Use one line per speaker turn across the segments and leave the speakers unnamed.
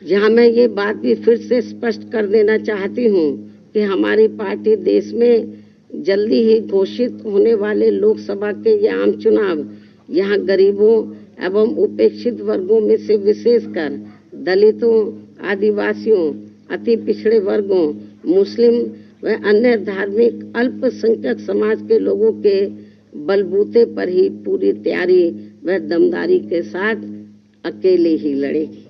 यहाँ मैं ये बात भी फिर से स्पष्ट कर देना चाहती हूँ कि हमारी पार्टी देश में जल्दी ही घोषित होने वाले लोकसभा के ये आम चुनाव यहाँ गरीबों एवं उपेक्षित वर्गों में से विशेषकर दलितों, आदिवासियों, अति पिछड़े वर्गों, मुस्लिम व अन्य धार्मिक अल्पसंख्यक समाज के लोगों के बलबूते पर ही पूरी तैयारी व दमदारी के साथ अकेले ही लड़ेगी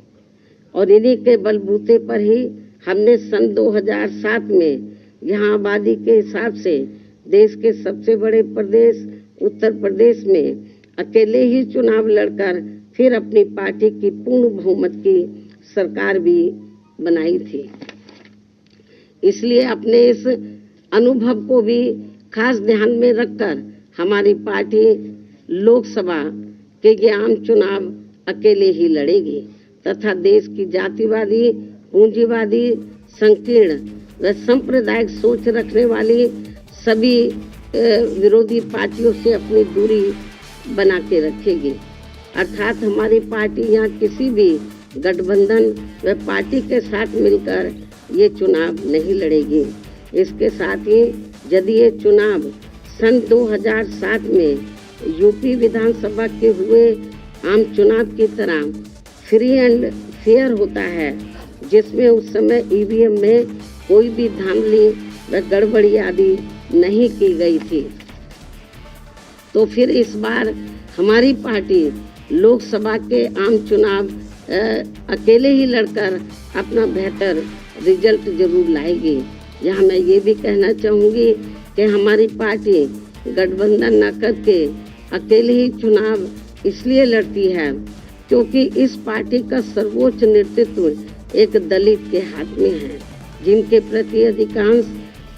और इन्हीं के बलबूते पर ही हमने सन 2007 में यहाँ आबादी के हिसाब से देश के सबसे बड़े प्रदेश उत्तर प्रदेश में अकेले ही चुनाव लड़कर फिर अपनी पार्टी की पूर्ण बहुमत की सरकार भी बनाई थी। इसलिए अपने इस अनुभव को भी खास ध्यान में रखकर हमारी पार्टी लोकसभा के ये आम चुनाव अकेले ही लड़ेगी तथा देश की जातिवादी, पूंजीवादी, संकीर्ण व सांप्रदायिक सोच रखने वाली सभी विरोधी पार्टियों से अपनी दूरी बना के रखेगी। अर्थात हमारी पार्टी यहाँ किसी भी गठबंधन व पार्टी के साथ मिलकर ये चुनाव नहीं लड़ेगी। इसके साथ ही यदि ये चुनाव सन 2007 में यूपी विधानसभा के हुए आम चुनाव की तरह फ्री एंड फेयर होता है, जिसमें उस समय ईवीएम में कोई भी धांधली व गड़बड़ी आदि नहीं की गई थी, तो फिर इस बार हमारी पार्टी लोकसभा के आम चुनाव अकेले ही लड़कर अपना बेहतर रिजल्ट जरूर लाएगी। यहाँ मैं ये भी कहना चाहूँगी कि हमारी पार्टी गठबंधन न करके अकेले ही चुनाव इसलिए लड़ती है क्योंकि इस पार्टी का सर्वोच्च नेतृत्व एक दलित के हाथ में है, जिनके प्रति अधिकांश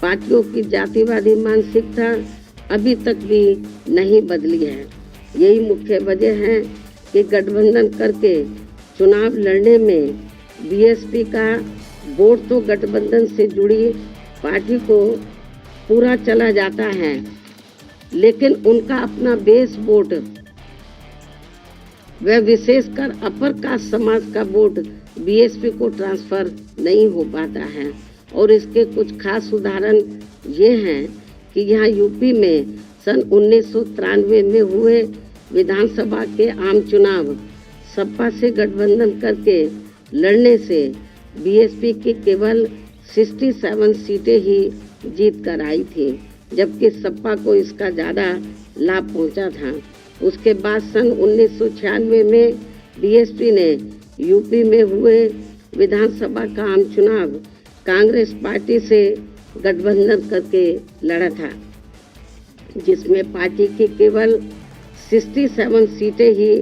पार्टियों की जातिवादी मानसिकता अभी तक भी नहीं बदली है। यही मुख्य वजह है कि गठबंधन करके चुनाव लड़ने में बीएसपी का वोट तो गठबंधन से जुड़ी पार्टी को पूरा चला जाता है, लेकिन उनका अपना बेस वोट वह विशेषकर अपर कास्ट समाज का वोट बीएसपी को ट्रांसफर नहीं हो पाता है। और इसके कुछ खास उदाहरण ये हैं कि यहाँ यूपी में सन 1993 में हुए विधानसभा के आम चुनाव सपा से गठबंधन करके लड़ने से बीएसपी की केवल 67 सीटें ही जीत कर आई थी, जबकि सपा को इसका ज़्यादा लाभ पहुंचा था। उसके बाद सन 1996 में बीएसपी ने यूपी में हुए विधानसभा का आम चुनाव कांग्रेस पार्टी से गठबंधन करके लड़ा था, जिसमें पार्टी की केवल 67 सीटें ही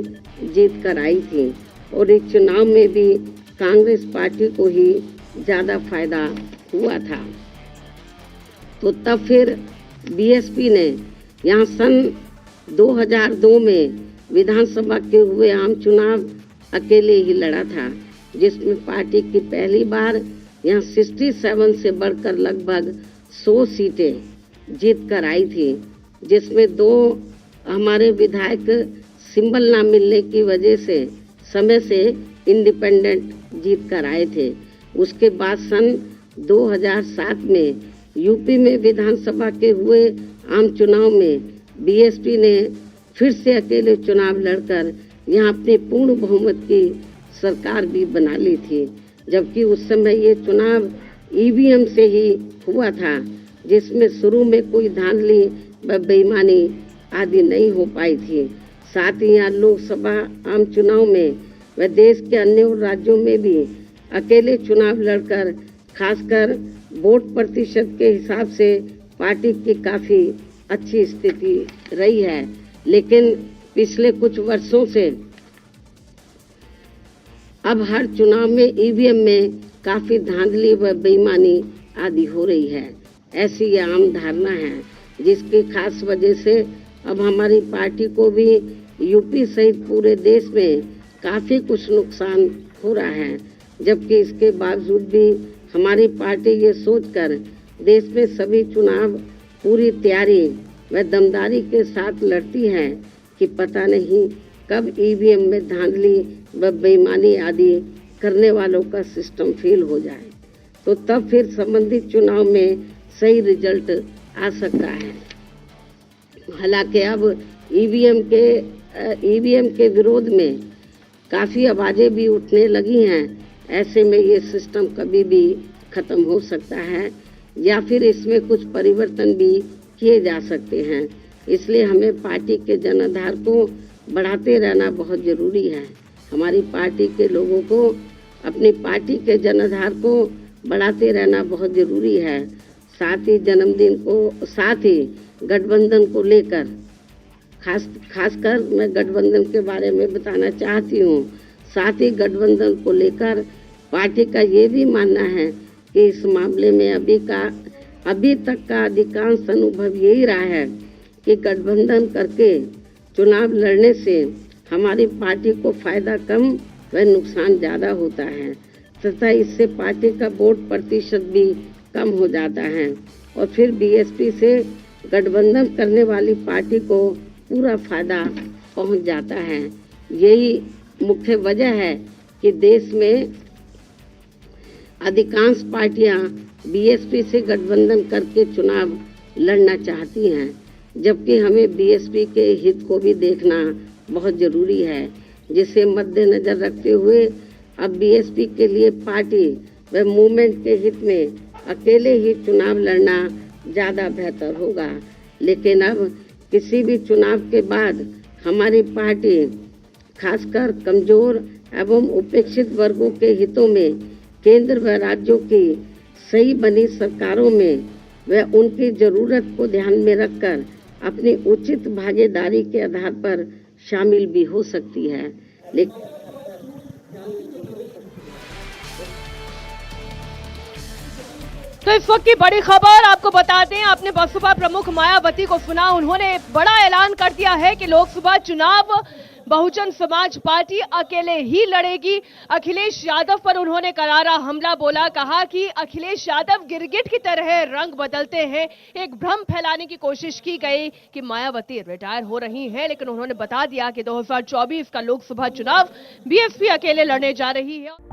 जीत कर आई थी और इस चुनाव में भी कांग्रेस पार्टी को ही ज़्यादा फायदा हुआ था। तो तब फिर बीएसपी ने यहाँ सन 2002 में विधानसभा के हुए आम चुनाव अकेले ही लड़ा था, जिसमें पार्टी की पहली बार यहाँ 67 से बढ़कर लगभग 100 सीटें जीत कर आई थी, जिसमें 2 हमारे विधायक सिंबल ना मिलने की वजह से समय से इंडिपेंडेंट जीत कर आए थे। उसके बाद सन 2007 में यूपी में विधानसभा के हुए आम चुनाव में बीएसपी ने फिर से अकेले चुनाव लड़कर यहाँ अपनी पूर्ण बहुमत की सरकार भी बना ली थी, जबकि उस समय ये चुनाव ईवीएम से ही हुआ था, जिसमें शुरू में कोई धांधली व बेईमानी आदि नहीं हो पाई थी। साथ ही यहाँ लोकसभा आम चुनाव में व देश के अन्य राज्यों में भी अकेले चुनाव लड़कर खासकर वोट प्रतिशत के हिसाब से पार्टी की काफ़ी अच्छी स्थिति रही है, लेकिन पिछले कुछ वर्षों से अब हर चुनाव में ईवीएम में काफ़ी धांधली व बेईमानी आदि हो रही है। ऐसी ये आम धारणा है, जिसकी खास वजह से अब हमारी पार्टी को भी यूपी सहित पूरे देश में काफ़ी कुछ नुकसान हो रहा है, जबकि इसके बावजूद भी हमारी पार्टी ये सोचकर देश में सभी चुनाव पूरी तैयारी व दमदारी के साथ लड़ती है कि पता नहीं कब ईवीएम में धांधली व बेईमानी आदि करने वालों का सिस्टम फेल हो जाए, तो तब फिर संबंधित चुनाव में सही रिजल्ट आ सकता है। हालांकि अब ईवीएम के विरोध में काफ़ी आवाज़ें भी उठने लगी हैं। ऐसे में ये सिस्टम कभी भी खत्म हो सकता है या फिर इसमें कुछ परिवर्तन भी किए जा सकते हैं। इसलिए हमें पार्टी के जनाधार को बढ़ाते रहना बहुत ज़रूरी है। हमारी पार्टी के लोगों को अपनी पार्टी के जनाधार को बढ़ाते रहना बहुत ज़रूरी है। साथ ही गठबंधन को लेकर खासकर मैं गठबंधन के बारे में बताना चाहती हूँ। साथ ही गठबंधन को लेकर पार्टी का ये भी मानना है कि इस मामले में अभी तक का अधिकांश अनुभव यही रहा है कि गठबंधन करके चुनाव लड़ने से हमारी पार्टी को फायदा कम व नुकसान ज़्यादा होता है तथा इससे पार्टी का वोट प्रतिशत भी कम हो जाता है और फिर बीएसपी से गठबंधन करने वाली पार्टी को पूरा फायदा पहुंच जाता है। यही मुख्य वजह है कि देश में अधिकांश पार्टियां बीएसपी से गठबंधन करके चुनाव लड़ना चाहती हैं, जबकि हमें बीएसपी के हित को भी देखना बहुत ज़रूरी है, जिसे मद्देनजर रखते हुए अब बीएसपी के लिए पार्टी व मूवमेंट के हित में अकेले ही चुनाव लड़ना ज़्यादा बेहतर होगा। लेकिन अब किसी भी चुनाव के बाद हमारी पार्टी खासकर कमज़ोर एवं उपेक्षित वर्गों के हितों में केंद्र व राज्यों की सही बनी सरकारों में व उनकी ज़रूरत को ध्यान में रखकर अपनी उचित भागीदारी के आधार पर शामिल भी हो सकती है। लेकिन
तो इस वक्त की बड़ी खबर आपको बता दें, आपने बसपा प्रमुख मायावती को सुना। उन्होंने बड़ा ऐलान कर दिया है कि लोकसभा चुनाव बहुजन समाज पार्टी अकेले ही लड़ेगी। अखिलेश यादव पर उन्होंने करारा हमला बोला, कहा कि अखिलेश यादव गिरगिट की तरह रंग बदलते हैं। एक भ्रम फैलाने की कोशिश की गई कि मायावती रिटायर हो रही हैं, लेकिन उन्होंने बता दिया कि 2024 का लोकसभा चुनाव बीएसपी अकेले लड़ने जा रही है।